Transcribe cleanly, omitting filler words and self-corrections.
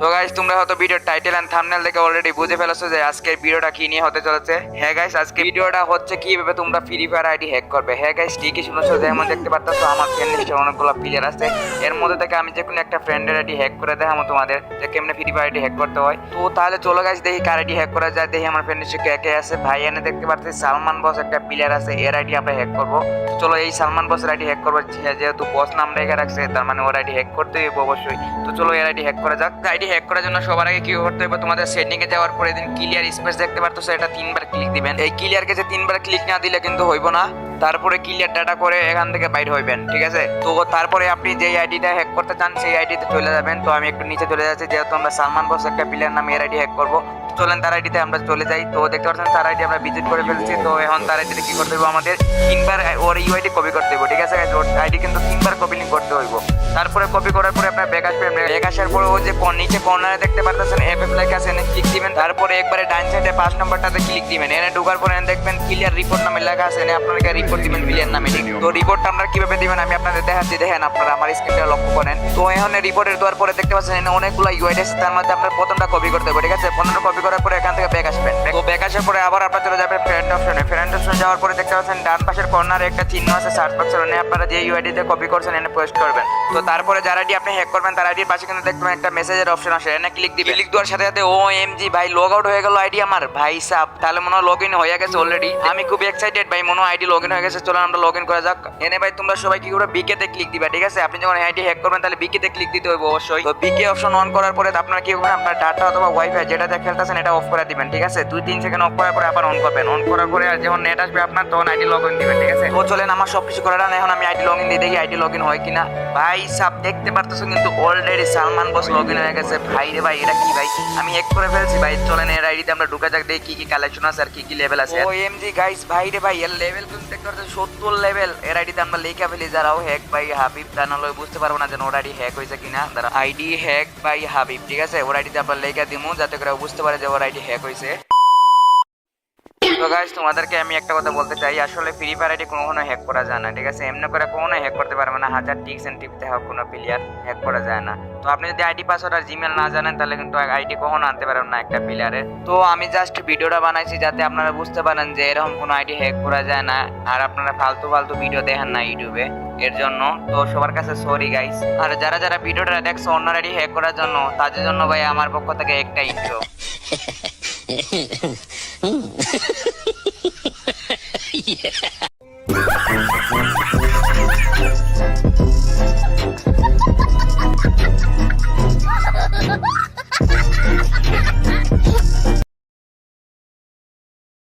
তো গাইস তোমরা হয়তো ভিডিওর টাইটেল এন্ড থাম্বনেল দেখে অলরেডি বুঝে ফেলেছো যে আজকের ভিডিওটা কি নিয়ে হতে চলেছে। হ্যাঁ গাইস, আজকে ভিডিওটা হচ্ছে কিভাবে তোমরা ফ্রি ফায়ার আইডি হ্যাক করবে। হ্যাঁ গাইস, ঠিকই শুনেছো, যেমন দেখতে পারতেছো আমার ফ্রেন্ড লিস্টে অনেকগুলো প্লেয়ার আছে। এর মধ্যে থেকে আমি যে কোনো একটা ফ্রেন্ডের আইডি হ্যাক করে দেখাবো তোমাদের যে কেমনে ফ্রি ফায়ার আইডি হ্যাক করতে হয়। তো তাহলে চলো গাইস দেখি কার আইডি হ্যাক করা যায়। দেখি আমার ফ্রেন্ড লিস্টে কে কে আছে। ভাই এনে দেখতে পাচ্ছি সালমান বস একটা প্লেয়ার আছে, এর আইডি আমরা হ্যাক করবো। চলো এই সালমান বসের আইডি হ্যাক করবো। যেহেতু বস নাম রেখে রাখছে তার মানে ওর আইডি হ্যাক করতে হবে অবশ্যই। তো চলো এর আইডি হ্যাক করা যাক। আইডি হ্যাক করার জন্য সবার আগে কি করতে হবে, তোমাদের সেটিং এ যাওয়ার পরে দিন ক্লিয়ার স্পেস দেখতে পারতো, এটা 3বার ক্লিক দিবেন। এই ক্লিয়ার কে যে 3বার ক্লিক না দিলে কিন্তু হইব না। তারপরে ক্লিয়ার ডাটা করে এখান থেকে বাইরে হইবেন, ঠিক আছে। তো তারপরে আপনি যে আইডিটা হ্যাক করতে চান সেই আইডিতে চলে যাবেন। তো আমি একটু নিচে চলে যাচ্ছি, যেহেতু আমরা সালমান বস একটা প্লেয়ার নামে এর আইডি হ্যাক করবো। চলেন তার আইডিতে আমরা চলে যাই। তো দেখতে পাচ্ছেন তার আইডি আমরা ভিজিট করে ফেলছি। তো এখন তার আইডিতে কি করতে হবে, আমাদের 3বার ওর ইউআইডি কপি করতে হবে, ঠিক আছে। ওর আইডি কিন্তু 3বার কপি লিঙ্ক করতে হইব। তারপরে কপি করার পরে আপনার ব্যাক আসবেন। ব্যাক আসার পরে ওই যে নিচে কর্নারে দেখতে পারতেছেন এফএফ লেখা আছে, এনে ক্লিক দিবেন। তারপরে একবারে ডান সাইডে 5 নম্বরটাতে ক্লিক দিবেন। এনে ঢোকার পরে দেখবেন ক্লিয়ার রিপোর্ট নামে লেখা আছে, এনে আপনাকে রিপোর্ট দিবেন ক্লিয়ার নামে। তো রিপোর্টটা আমরা কিভাবে দিবেন আমি আপনাদের দেখাচ্ছি, দেখেন আপনারা আমার স্ক্রিনটা লক্ষ্য করেন। তো এখানে রিপোর্টের দেওয়ার পরে দেখতে পাচ্ছেন এনে অনেকগুলো ইউআইডি আছে, তার মধ্যে আপনার প্রথমটা কপি করতে হবে, ঠিক আছে। প্রথমটা কপি করার পরে এখান থেকে ব্যাক আসবেন। তো ব্যাক আসার পরে আবার আপনারা চলে যাবেন ফ্রেন্ড অপশনে। ফ্রেন্ড অপশনে যাওয়ার পরে দেখতে পাচ্ছেন ডান পাশের কর্নারে একটা চিহ্ন আছে সার্চ বক্সের, এনে আপনারা যে ইউআইডিতে কপি করছেন এনে পেস্ট করবেন। তো তারপরে যার আইডি আপনি হ্যাক করবেন তার আইডির পাশে কিন্তু দেখবেন একটা মেসেজের অপশন আসে, এনে ক্লিক দিবেন। ক্লিক দেওয়ার সাথে সাথে ওএমজি ভাই লগ আউট হয়ে গেল আইডি আমার, ভাই সাব তাহলে মনে হয় লগ ইন হয়ে গেছে অলরেডি। আমি খুব এক্সাইটেড ভাই, মনে হয় আইডি লগ ইন হয়ে গেছে। চলো আমরা লগ ইন করা যাক। এনে ভাই তোমরা সবাই কি করে বিকে তে ক্লিক দিবা, ঠিক আছে। আপনি যখন আইডি হ্যাক করবেন তাহলে বিকে তে ক্লিক দিতে হবে অবশ্যই। তো বিকে অপশন অন করার পরে আপনারা কি করবেন, আপনার ডাটা অথবা ওয়াইফাই যেটাতে খেলতেছেন এটা অফ করে দিবেন, ঠিক আছে। 2-3 সেকেন্ড অফ করার পরে আবার অন করবেন। অন করার পরে আর যখন নেট আসবে আপনার তখন আইডি লগ ইন দিবেন, ঠিক আছে। তো চলেন আমার সবকিছু করা ডান। এখন আমি আইডি লগ ইন দিয়ে দেখি আইডি লগ ইন হয় কিনা। ভাই সাব দেখতে পারতেছো কিন্তু already Salman boss log in হয়ে গেছে। ভাই রে ভাই, এটা কি ভাই, আমি হ্যাক করে ফেলছি ভাই। চলেন এর আইডিতে আমরা ঢুকে যাক, দেখি কি কি কালেকশন আছে আর কি কি লেভেল আছে। ওএমজি গাইস, ভাই রে ভাই, এর লেভেল কিন্তু দেখতে পাচ্ছেন 70 লেভেল। এর আইডিতে আমরা লেখা ফেলি যারাও হ্যাক বাই হাবিব, তা নাহলে বুঝতে পারবো না যে ওর আইডি হ্যাক হয়েছে কিনা। তারা আইডি হ্যাক বাই হাবিব, ঠিক আছে। ওর আইডিতে আমরা লেখা দিমু যাতে করে বুঝতে পারে যে ওর আইডি হ্যাক হয়েছে। তো গাইস তোমাদেরকে আমি একটা কথা বলতে চাই, আসলে ফ্রি ফায়ার আইডি কখনো হ্যাক করা যায় না, ঠিক আছে। এমনি করে কখনো হ্যাক করতে পারবে না, হাজার টিপস এন্ড টিপস দেখো কোনো প্লেয়ার হ্যাক করা যায় না। তো আপনি যদি আইডি পাসওয়ার্ড আর জিমেল না জানেন তাহলে কিন্তু আইডি কখনো আনতে পারবেন না একটা প্লেয়ারের। তো আমি জাস্ট ভিডিওটা বানাইছি যাতে আপনারা বুঝতে পারেন যে এরকম কোনো আইডি হ্যাক করা যায় না, আর আপনারা ফালতু ফালতু ভিডিও দেখেন না ইউটিউবে, এর জন্য। তো সবার কাছে সরি গাইস। আর যারা যারা ভিডিওটা দেখছো অন্য আইডি হ্যাক করার জন্য, তাদের জন্য ভাই আমার পক্ষ থেকে একটা ইন্ট্রো। Yeah.